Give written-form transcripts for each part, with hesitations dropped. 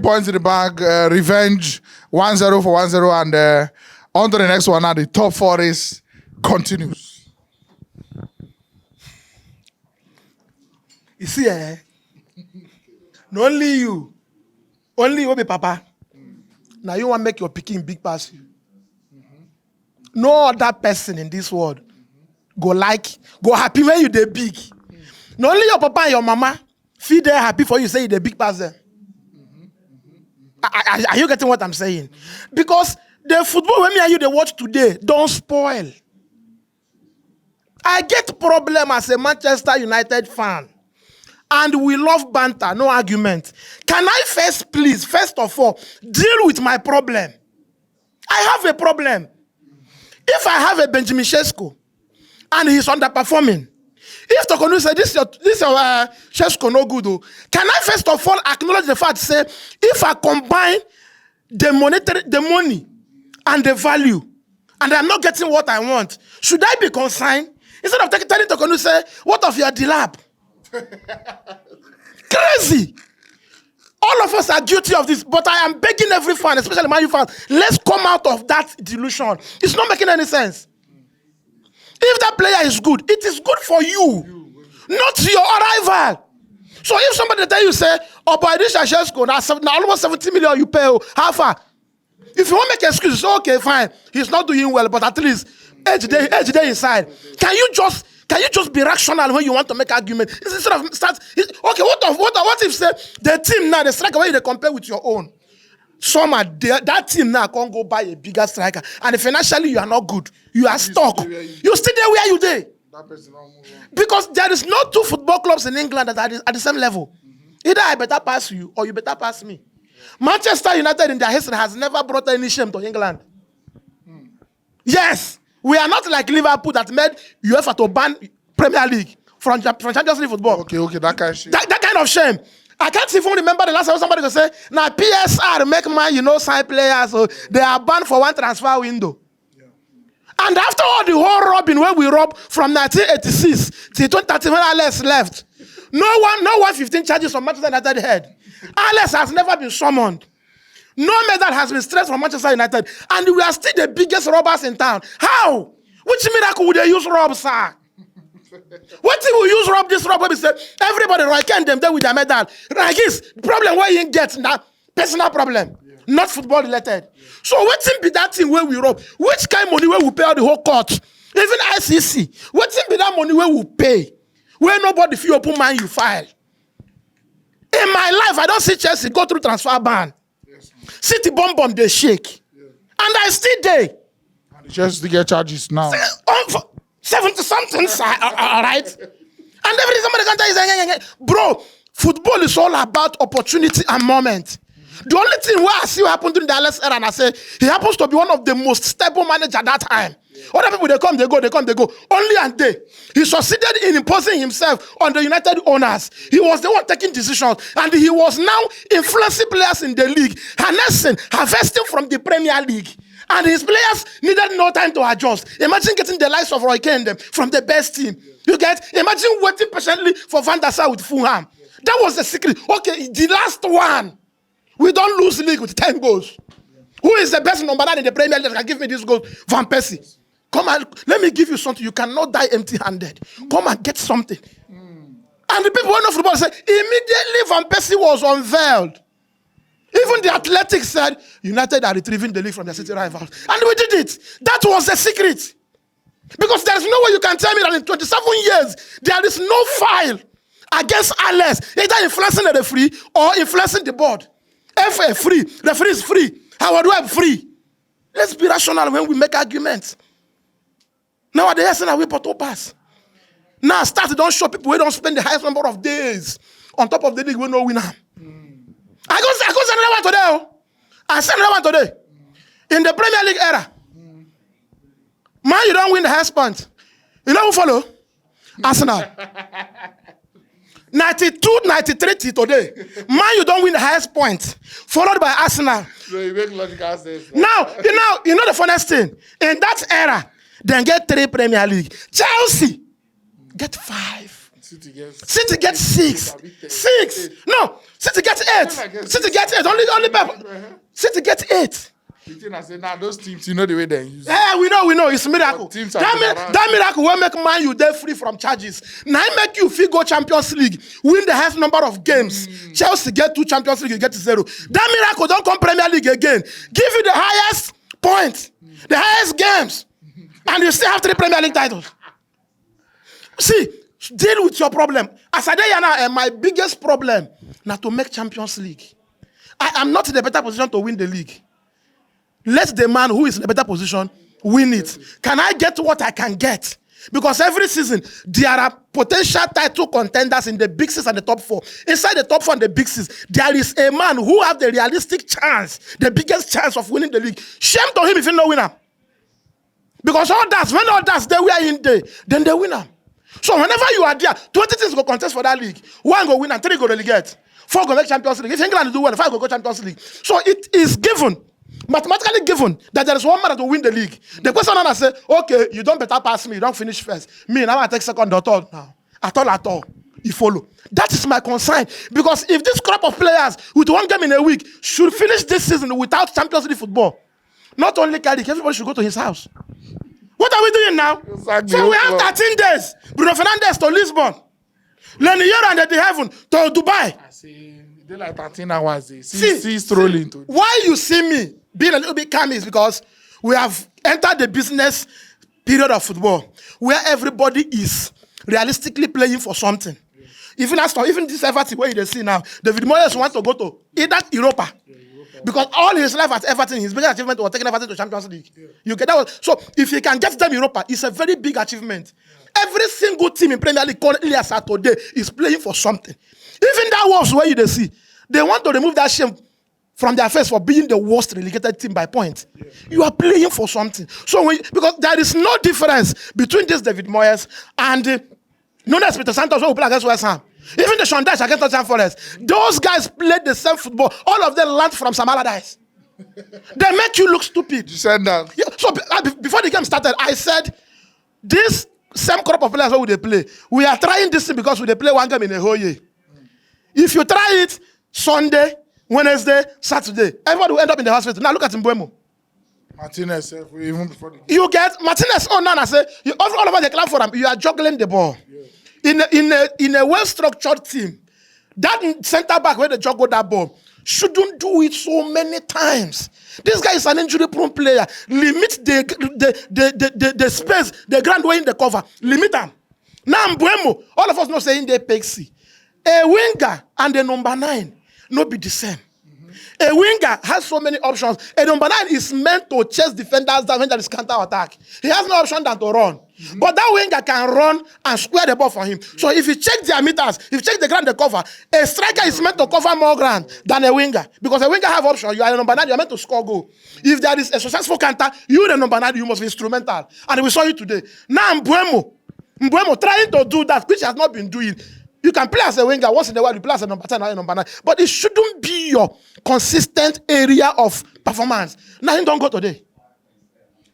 points in the bag. Revenge, 1-0 for 1-0, and on to the next one. Now the top 4 race continues. You see, not only you will be papa. Now you want to make your picking big pass you. No other person in this world go happy when you dey big. Not only your papa and your mama feel they happy for you say you dey big pass them. Are you getting what I'm saying? Because the football when me and you they watch today don't spoil. I get problem as a Manchester United fan. And we love banter, no argument. Can I first of all, deal with my problem? I have a problem. If I have a Benjamin Sesko and he's underperforming, if Tokonu say this is your Sesko no good, can I first of all acknowledge the fact, say, if I combine the money and the value, and I'm not getting what I want, should I be consigned? Instead of telling Tokonu, say, what of your Dilap? Crazy. All of us are guilty of this, but I am begging every fan, especially Man U fans, let's come out of that delusion. It's not making any sense. If that player is good, it is good for you, not your rival. So if somebody tell you, say, oh, boy, this is just good, now almost 70 million you pay, how far? If you want to make excuses, okay, fine, he's not doing well, but at least edge day inside. Can you just be rational when you want to make argument? Instead of start, okay, what if say the team now, the striker when they compare with your own? Some are there, that team now can't go buy a bigger striker, and financially you are not good. You are stuck. You stay there where you there. Because there is no 2 football clubs in England that are at the same level. Either I better pass you or you better pass me. Manchester United in their history has never brought any shame to England. Yes. We are not like Liverpool that made UEFA to ban Premier League from Champions League football. Okay, that kind of shame. That kind of shame. I can't even remember the last time somebody could say, now PSR make man, sign players, so they are banned for one transfer window. Yeah. And after all the whole robbing where we robbed from 1986 till 2013 when Alex left, no 115 charges from Manchester United head. Alex has never been summoned. No medal has been stressed from Manchester United. And we are still the biggest robbers in town. How? Which miracle would they use rob, sir? What if we use rob this rob? We say, everybody right them there with their medal. Like this, problem where you get now, personal problem, not football related. So what be that thing where we rob? Which kind of money where we pay out the whole court? Even ICC. What be that money where we pay? Where nobody feel open mind you file. In my life, I don't see Chelsea go through transfer ban. City bomb they shake. Yeah. And I still there. And just to get charges now. 70 something, all right? And every somebody can tell you, bro, football is all about opportunity and moment. The only thing where I see what happened during the Alex era, and I say, he happens to be one of the most stable managers at that time. Yeah. Other people, they come, they go. Only and they. He succeeded in imposing himself on the United owners. He was the one taking decisions, and he was now influencing players in the league, harvesting from the Premier League. And his players needed no time to adjust. Imagine getting the likes of Roy Keane from the best team. Yeah. You get? Imagine waiting patiently for Van der Sar with Fulham. Yeah. That was the secret. Okay, the last one. We don't lose league with 10 goals. Yeah. Who is the best number 9 in the Premier League that can give me this goal? Van Persie. Come and let me give you something. You cannot die empty-handed. Come and get something. And the people who know football say, immediately Van Persie was unveiled. Even the Athletics said, United are retrieving the league from their city rivals. And we did it. That was the secret. Because there is no way you can tell me that in 27 years, there is no file against Alex, either influencing the referee or influencing the board. FA free, referee is free. Howard Webb free. Let's be rational when we make arguments. Nowadays, we put up pass. Now, start don't show people we don't spend the highest number of days on top of the league. We no winner. I go send another one today. I send another one today. In the Premier League era, man, you don't win the highest point. You know who follow? Arsenal. 92, 93 till today. Man, you don't win the highest point. Followed by Arsenal. So you make logical sense. Now, you know the funniest thing? In that era, then get 3 Premier League. Chelsea get 5. City gets 6. 6. No, City gets 8. City gets 8. Only Pep. City gets 8. I say, now those teams, you know the way they use it. Yeah, we know. It's a miracle. That miracle will make Man U there free from charges. Now it make you feel go Champions League, win the highest number of games. Chelsea get 2 Champions League, you get 0. That miracle don't come Premier League again. Give you the highest points, the highest games, and you still have 3 Premier League titles. See, deal with your problem. As I say now, my biggest problem now to make Champions League. I am not in a better position to win the league. Let the man who is in a better position win it. Can I get what I can get? Because every season, there are potential title contenders in the Big 6 and the top 4. Inside the top 4 and the Big 6, there is a man who have the realistic chance, the biggest chance of winning the league. Shame to him if he no winner. Because when others, they were in there, then they win them. So whenever you are there, 20 teams go contest for that league. 1 go win and 3 go relegate. 4 go make Champions League. If England do well, 5 go Champions League. So it is given. Mathematically given that there is one man to win the league. The question now say, okay, you don't better pass me, you don't finish first. Me, now I take second or third now. At all, you follow. That is my concern. Because if this crop of players with 1 game in a week should finish this season without Champions League football, not only Cardiff, everybody should go to his house. What are we doing now? Exactly. So we have 13 days. Bruno Fernandes to Lisbon. Lenny Yoro and the Heaven to Dubai. I see. They like 13 hours. See strolling to. Why you see me being a little bit calm is because we have entered the business period of football where everybody is realistically playing for something. Even this Everton where you see now, David Moyes wants to go to either Europa. Because all his life at Everton, his biggest achievement was taking Everton to Champions League. You get that? So if he can get them Europa, it's a very big achievement. Every single team in Premier League currently as at today is playing for something. Even that Wolves where you see, they want to remove that shame from their face for being the worst relegated team by point. Yeah. You are playing for something. So because there is no difference between this David Moyes and Nuno Espirito Santo who play against West Ham. Even the Sean Dyche against Nottingham Forest. Those guys played the same football. All of them learned from Sam Allardyce. They make you look stupid. You said that. Yeah, so before the game started, I said, this same crop of players, how would they play? We are trying this thing because we play 1 game in a whole year. If you try it Sunday, Wednesday, Saturday, everybody will end up in the hospital. Now look at Mbeumo. Martinez, even before the... You get Martinez. Oh, no, I say all over the club for him. You are juggling the ball. Yeah. In a well-structured team, that center back where they juggle that ball shouldn't do it so many times. This guy is an injury-prone player. Limit the space, the ground way in the cover. Limit them. Now Mbeumo, all of us know saying they pexy. A winger and a number 9 no be the same. A winger has so many options. A number 9 is meant to chase defenders down when there is counter-attack. He has no option than to run. But that winger can run and square the ball for him. So if you check their meters, if you check the ground they cover, a striker is meant to cover more ground than a winger. Because a winger have option. You are a number 9, you are meant to score goal. If there is a successful counter, you the number 9, you must be instrumental. And we saw you today. Now Mbeumo trying to do that, which he has not been doing. You can play as a winger once in a while, you play as a number 10 or a number 9. But it shouldn't be your consistent area of performance. Now, you don't go today.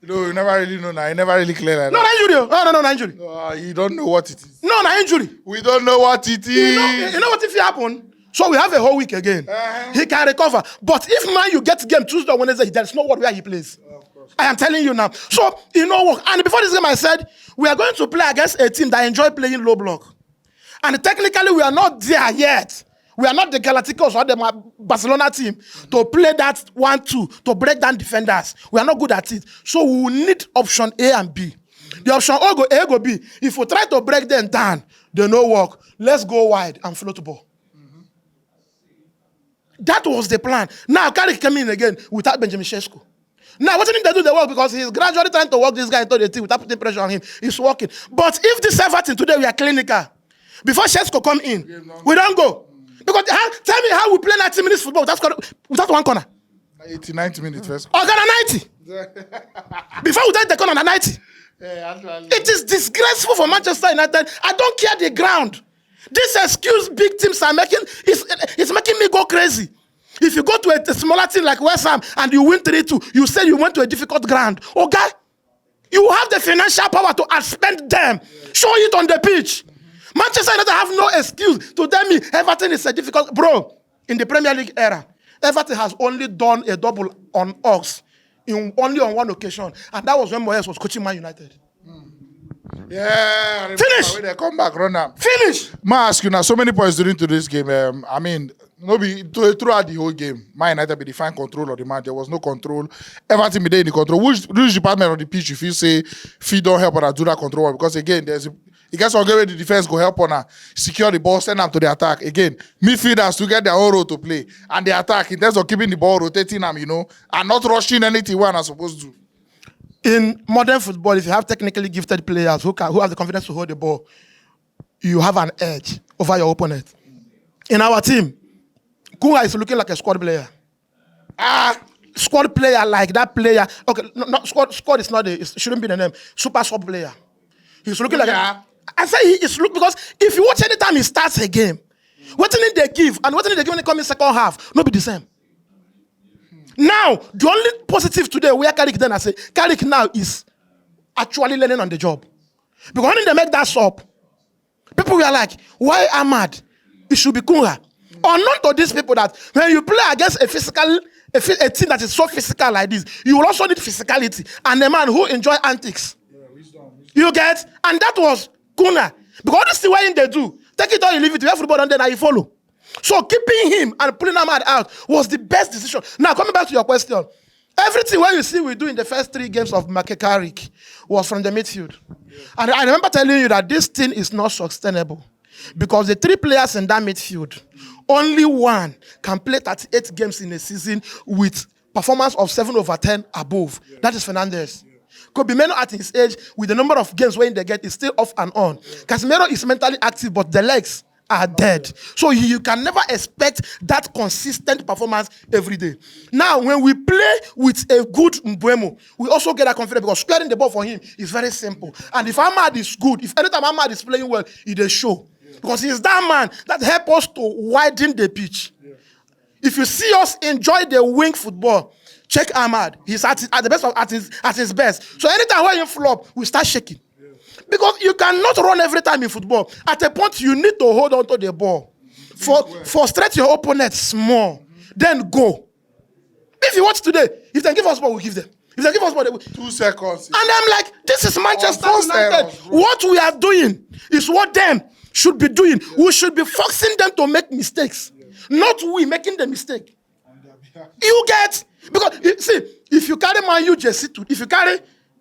You never really know now. You never really clear like no, that. No, injury. No, injury. No, you don't know what it is. No, injury. We don't know what it is. You know what if it happen? So we have a whole week again. He can recover. But if man you get game Tuesday or Wednesday, there's no word where he plays. I am telling you now. So, what? And before this game, I said, we are going to play against a team that enjoy playing low block. And technically, we are not there yet. We are not the Galacticos or the Barcelona team to play that 1-2, to break down defenders. We are not good at it. So we will need option A and B. The option A go B. If we try to break them down, they no work. Let's go wide and float the ball. That was the plan. Now, Carrick came in again without Benjamin Sesko. Now, what do they do the work? Because he's gradually trying to work this guy into the team without putting pressure on him. He's working. But if this Everton today, we are clinical. Before Sesko come in, we don't go. Because tell me how we play 90 minutes football without one corner. 90 minutes first. Or Ghana 90. Before we take the corner 90. It is disgraceful for Manchester United. I don't care the ground. This excuse big teams are making it's making me go crazy. If you go to a smaller team like West Ham and you win 3-2, you say you went to a difficult ground. Okay? You have the financial power to outspend them. Show it on the pitch. Manchester United have no excuse to tell me Everton is a difficult... Bro, in the Premier League era, Everton has only done a double on Ox only on one occasion, and that was when Moyes was coaching Man United. Yeah. Finish. When they come back, run now. Finish. Ma ask you now, so many points during to this game. I mean, throughout the whole game, Man United be the fine control of the match. There was no control. Everything be there in the control. Which department of the pitch if you say Fee don't help on do that control? Because again, you guys will get where the defense go help on secure the ball, send them to the attack. Again, midfielders to get their own role to play. And the attack, in terms of keeping the ball rotating them, and not rushing anything when I'm supposed to. In modern football, if you have technically gifted players who have the confidence to hold the ball, you have an edge over your opponent. In our team, Kunga is looking like a squad player. Squad player like that player. Okay, not squad is not it shouldn't be the name. Super sub player. He's looking like I say he is look because if you watch any time he starts a game, what did they give and what did they give when they come in second half? No be the same. Now, the only positive today where Carrick then I say Carrick now is actually learning on the job. Because when they make that sub, people were like, why Ahmad? It should be Kunga. Unknown to these people that when you play against a team that is so physical like this, you will also need physicality and a man who enjoy antics. Wisdom. You get? And that was Kuna. Because this is the way they do. Take it or you leave it. You have football and then you follow. So keeping him and pulling Ahmad out was the best decision. Now, coming back to your question. Everything what you see we do in the first 3 games of Carrick was from the midfield. Yeah. And I remember telling you that this thing is not sustainable. Because the 3 players in that midfield, only one can play 38 games in a season with performance of 7/10 above. Yeah. That is Fernandes. Yeah. Casemiro at his age, with the number of games when they get, is still off and on. Yeah. Casemiro is mentally active, but the legs are dead. So you can never expect that consistent performance every day. Now, when we play with a good Mbeumo, we also get that confidence because squaring the ball for him is very simple. And if Ahmad is good, if anytime Ahmad is playing well, it is show. Because he's that man that helps us to widen the pitch. Yeah. If you see us enjoy the wing football, check Ahmad. He's at the best at his best. So anytime when you flop, we start shaking. Yeah. Because you cannot run every time in football. At a point, you need to hold on to the ball. Frustrate your opponent small. Then go. If you watch today, if they give us ball, we give them. If they give us ball, they will. 2 seconds. And I'm like, this is Manchester United. What we are doing is what them should be doing. Yeah. We should be forcing them to make mistakes. Yeah. Not we making the mistake. You get? Because, see, if you carry Man U jersey today, if you carry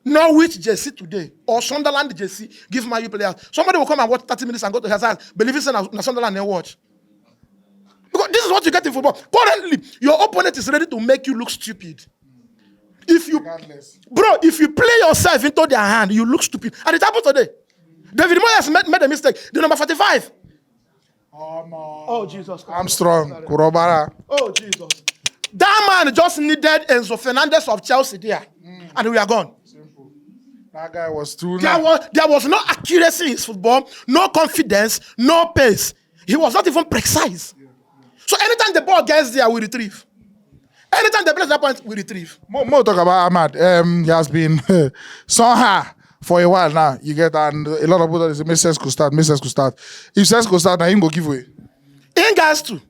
Norwich jersey today, or Sunderland jersey, give Man U players, somebody will come and watch 30 minutes and go to his house, believe it's in Sunderland and watch. Because this is what you get in football. Currently, your opponent is ready to make you look stupid. If you play yourself into their hand, you look stupid. And it happened today. David Moyes made a mistake. The number 45. Oh, Jesus. Armstrong, Kurobara. Oh, Jesus. That man just needed Enzo Fernandez of Chelsea there. And we are gone. Simple. That guy was too... There was no accuracy in his football, no confidence, no pace. He was not even precise. So anytime the ball gets there, we retrieve. Anytime they place that point, we retrieve. More talk about Ahmad. He has been somehow for a while now. You get and a lot of people that say Mrs. could start. If Mrs. could start, now him go give away. In guys too.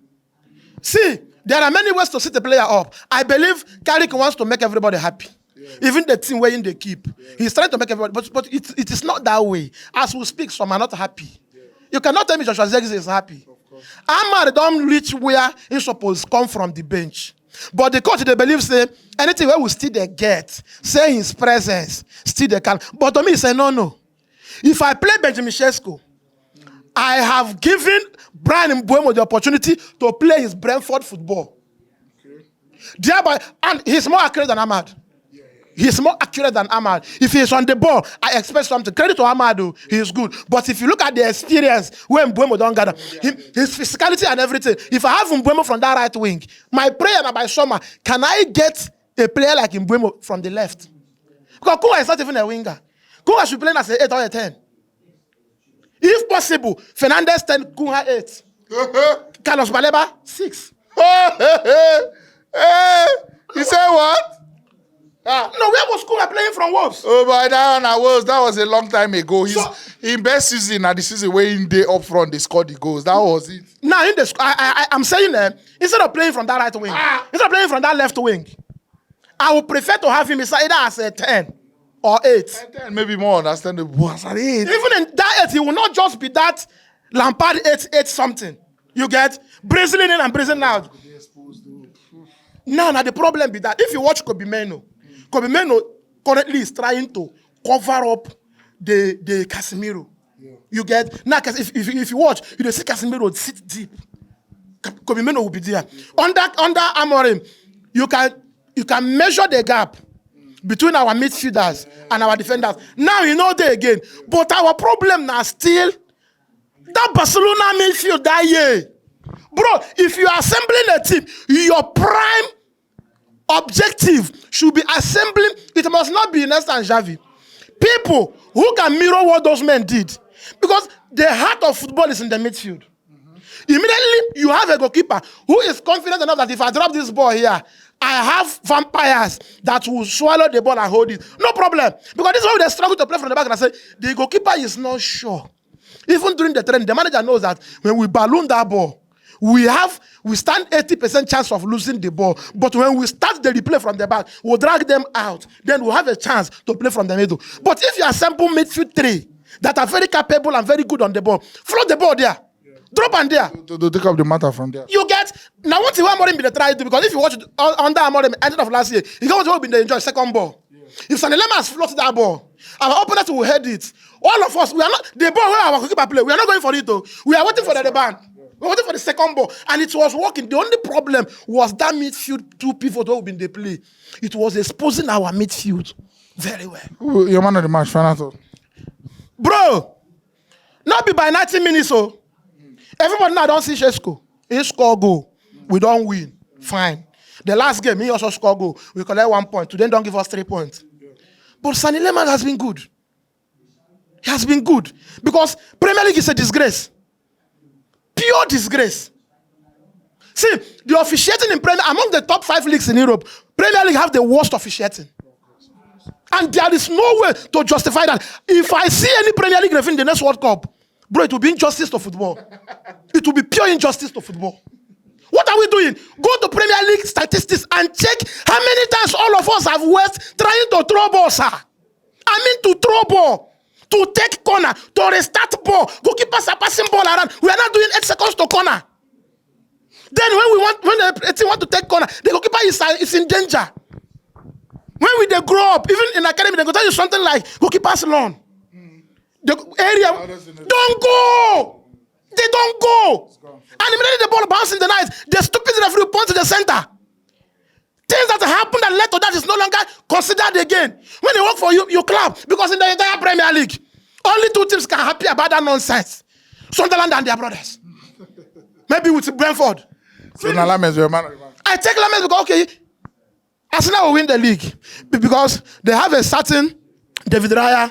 See, there are many ways to set the player up. I believe Carrick wants to make everybody happy. Yeah. Even the team wherein they keep. Yeah. He's trying to make everybody, but it is not that way. As we speak, some are not happy. Yeah. You cannot tell me Joshua Zirkzee is happy. Ahmad don't reach where he's supposed to come from the bench. But the coach, they believe, say, anything where we still they get, say his presence, still they can. But to me, he say, no. If I play Benjamin Sesko, I have given Brian Mbeumo the opportunity to play his Brentford football. Okay. Thereby, and he's more accurate than Ahmad. He's more accurate than Ahmad. If he's on the ball, I expect something. Credit to Ahmad, he is good. But if you look at the experience when Mbeumo don't gather, his physicality and everything, if I have Mbeumo from that right wing, my prayer now by summer, can I get a player like Mbeumo from the left? Because Kunga is not even a winger. Kunga should play as an 8 or a 10. If possible, Fernandes 10, Kunga 8. Carlos Baleba 6. You say what? No, where was Kuma playing from Wolves? Oh, but that was a long time ago. His So- in best season and the season where in day up front they scored the goals. That was it. Now in the I'm saying instead of playing from that right wing, instead of playing from that left wing, I would prefer to have him either as a 10 or 8. And then maybe more understandable as an 8. Even in that 8, he will not just be that Lampard 8 something. You get Brazilian in and Brazilian out. Now the problem be that if you watch Kobe Meno currently is trying to cover up the Casemiro. Yeah. You get now if you watch, you see Casemiro sit deep. Kobe Meno will be there. Under Amorim, you can measure the gap between our midfielders and our defenders. Now you know they again. But our problem now still that Barcelona midfield that year. Bro, if you are assembling a team, your prime objective should be assembling. It must not be Iniesta and Xavi. People who can mirror what those men did. Because the heart of football is in the midfield. Immediately, you have a goalkeeper who is confident enough that if I drop this ball here, I have vampires that will swallow the ball and hold it. No problem. Because this is why they struggle to play from the back. And I say, the goalkeeper is not sure. Even during the training, the manager knows that when we balloon that ball, we stand 80% chance of losing the ball. But when we start the replay from the back, we'll drag them out. Then we'll have a chance to play from the middle. But if you assemble midfield 3 that are very capable and very good on the ball, float the ball there. Yeah. Drop and there. To take up the matter from there. You get now what you want Amorim be the try to do, because if you watch it under Amorim end of last year, he got to be the enjoy second ball. Yeah. If Sanelema has floated that ball, our opponent will head it. All of us, we are not the ball where our goalkeeper play. We are not going for it though. We are waiting for the rebound. We were waiting for the second ball, and it was working. The only problem was that midfield 2 pivot who been the play. It was exposing our midfield very well. Your man of the match, final thought. Bro, not be by 90 minutes, so everybody now don't see Shesko. He score goal. We don't win. Fine. The last game, he also score goal. We collect 1 point. Today, don't give us 3 points. But Sonny Lehmann has been good. He has been good. Because Premier League is a disgrace. Pure disgrace. See, the officiating in Premier, among the top 5 leagues in Europe, Premier League have the worst officiating. And there is no way to justify that. If I see any Premier League referee in the next World Cup, bro, it will be injustice to football. It will be pure injustice to football. What are we doing? Go to Premier League statistics and check how many times all of us have West trying to throw ball, sir. I mean to throw ball. To take corner, to restart ball. Goalkeepers are passing ball around. We are not doing 8 seconds to corner. Then when the team want to take corner, the goalkeeper is in danger. When they grow up, even in academy, they go tell you something like goalkeepers learn. The area don't go. They don't go. And immediately the ball bounces in the night. The stupid referee points to the center. Things that happen that led to that is no longer considered again. When they work for you, you clap. Because in the entire Premier League, only 2 teams can happy about that nonsense. Sunderland and their brothers. Maybe with Brentford. So now Lammers, your man. I take Lammers because, okay, Arsenal will win the league. Because they have a certain David Raya,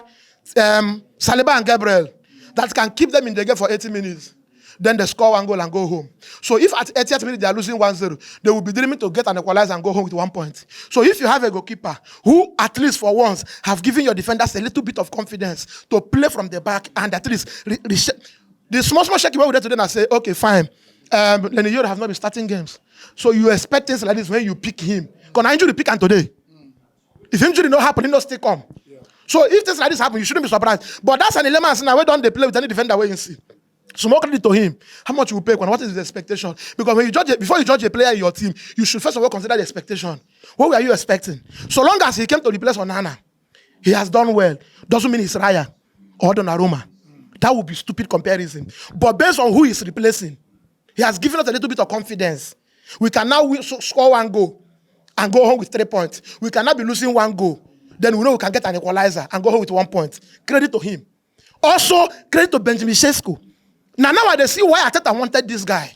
Saliba and Gabriel that can keep them in the game for 80 minutes. Then they score 1 goal and go home. So if at 80th minute they are losing 1-0, they will be dreaming to get an equalizer and go home with 1 point. So if you have a goalkeeper who, at least for once, have given your defenders a little bit of confidence to play from the back and at least the small shaky way we did today and say, okay, fine. Lenny Yoro have not been starting games. So you expect things like this when you pick him. Because injury pick him today. If injury not happen, he not still come. Yeah. So if things like this happen, you shouldn't be surprised. But that's an element now. Where don't they play with any defender where you see? So more credit to him. How much you will pay? What is his expectation? Because when you judge before you judge a player in your team, you should first of all consider the expectation. What were you expecting? So long as he came to replace Onana, he has done well. Doesn't mean he's Raya or Donnarumma. That would be stupid comparison. But based on who he's replacing, he has given us a little bit of confidence. We can now score 1 goal and go home with 3 points. We cannot be losing 1 goal. Then we know we can get an equalizer and go home with 1 point. Credit to him. Also, credit to Benjamin Sesko. Now I see why Arteta wanted this guy.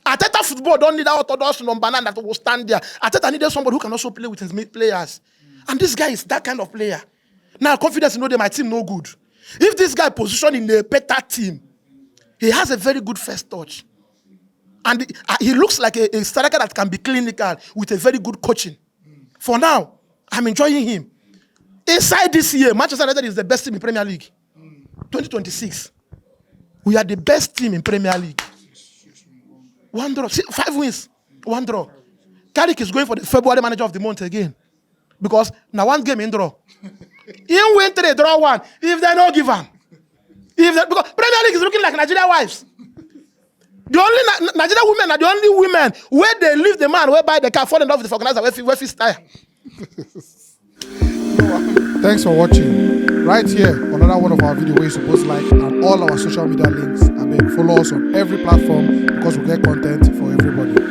Arteta football don't need that orthodox number 9 that will stand there. Arteta needed somebody who can also play with his mid players. And this guy is that kind of player. Now, confidence, that my team no good. If this guy positioned in a better team, he has a very good first touch. And he looks like a striker that can be clinical with a very good coaching. For now, I'm enjoying him. Inside this year, Manchester United is the best team in Premier League. 2026. We are the best team in Premier League. 1 draw. 5 wins. 1 draw. Carrick is going for the February manager of the month again. Because now 1 game in draw. In win 3, draw 1. If they don't give him. Because Premier League is looking like Nigerian wives. The only Nigerian women are the only women where they leave the man, where buy the car, fall in love with the organizer, where he style. Thanks for watching. Right here, another one of our videos where you're supposed to like, and all our social media links. I mean, follow us on every platform because we get content for everybody.